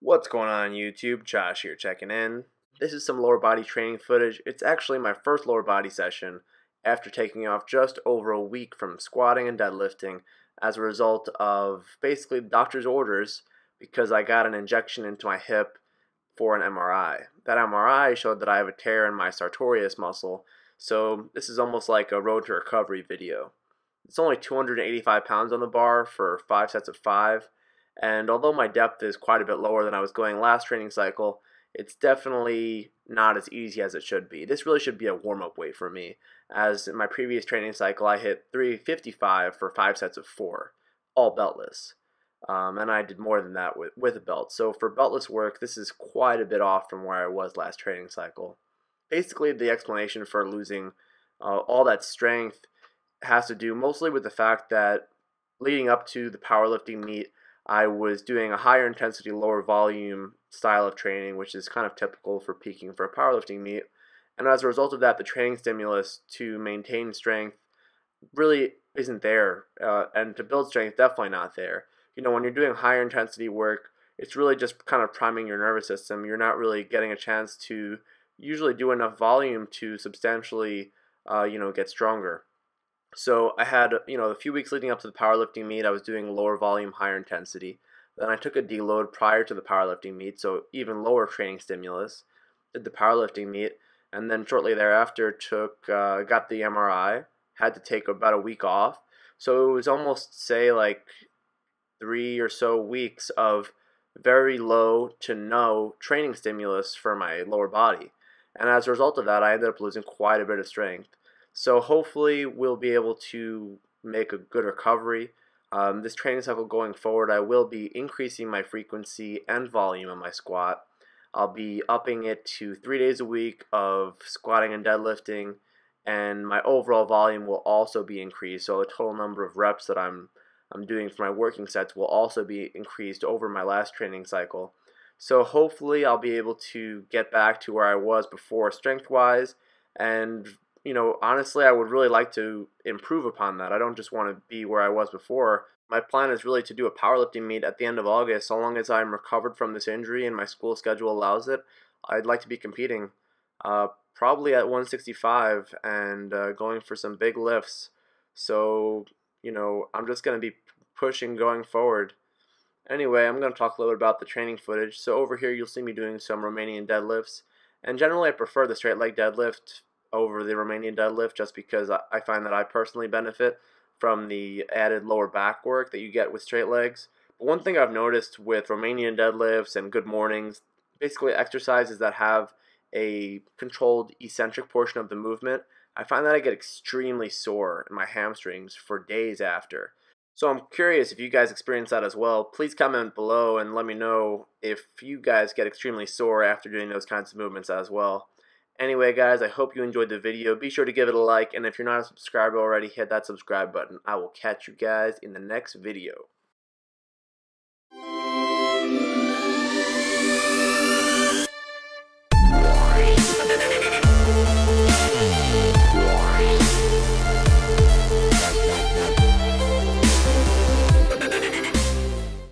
What's going on YouTube? Josh here checking in. This is some lower body training footage. It's actually my first lower body session after taking off just over a week from squatting and deadlifting as a result of basically the doctor's orders because I got an injection into my hip for an MRI. That MRI showed that I have a tear in my sartorius muscle, so this is almost like a road to recovery video. It's only 285 pounds on the bar for 5 sets of 5. And although my depth is quite a bit lower than I was going last training cycle, it's definitely not as easy as it should be. This really should be a warm-up weight for me, as in my previous training cycle I hit 355 for 5 sets of 4, all beltless. And I did more than that with a belt. So for beltless work, this is quite a bit off from where I was last training cycle. Basically, the explanation for losing all that strength has to do mostly with the fact that leading up to the powerlifting meet, I was doing a higher intensity, lower volume style of training, which is kind of typical for peaking for a powerlifting meet. And as a result of that, the training stimulus to maintain strength really isn't there. And to build strength, definitely not there. You know, when you're doing higher intensity work, it's really just kind of priming your nervous system. You're not really getting a chance to usually do enough volume to substantially, get stronger. So I had, a few weeks leading up to the powerlifting meet, I was doing lower volume, higher intensity. Then I took a deload prior to the powerlifting meet, so even lower training stimulus. Did the powerlifting meet, and then shortly thereafter got the MRI. Had to take about a week off. So it was almost, say, like 3 or so weeks of very low to no training stimulus for my lower body. And as a result of that, I ended up losing quite a bit of strength. So hopefully we'll be able to make a good recovery. This training cycle going forward, I will be increasing my frequency and volume on my squat. I'll be upping it to 3 days a week of squatting and deadlifting, and my overall volume will also be increased. So the total number of reps that I'm doing for my working sets will also be increased over my last training cycle. So hopefully I'll be able to get back to where I was before strength-wise, and honestly, I would really like to improve upon that. I don't just want to be where I was before. My plan is really to do a powerlifting meet at the end of August. So long as I'm recovered from this injury and my school schedule allows it, I'd like to be competing probably at 165 and going for some big lifts. So, I'm just going to be pushing going forward. Anyway, I'm going to talk a little bit about the training footage. So over here, you'll see me doing some Romanian deadlifts. And generally, I prefer the straight leg deadlift over the Romanian deadlift just because I find that I personally benefit from the added lower back work that you get with straight legs. But one thing I've noticed with Romanian deadlifts and good mornings, basically exercises that have a controlled eccentric portion of the movement, I find that I get extremely sore in my hamstrings for days after. So I'm curious if you guys experience that as well. Please comment below and let me know if you guys get extremely sore after doing those kinds of movements as well. Anyway guys, I hope you enjoyed the video. Be sure to give it a like, and if you're not a subscriber already, hit that subscribe button. I will catch you guys in the next video.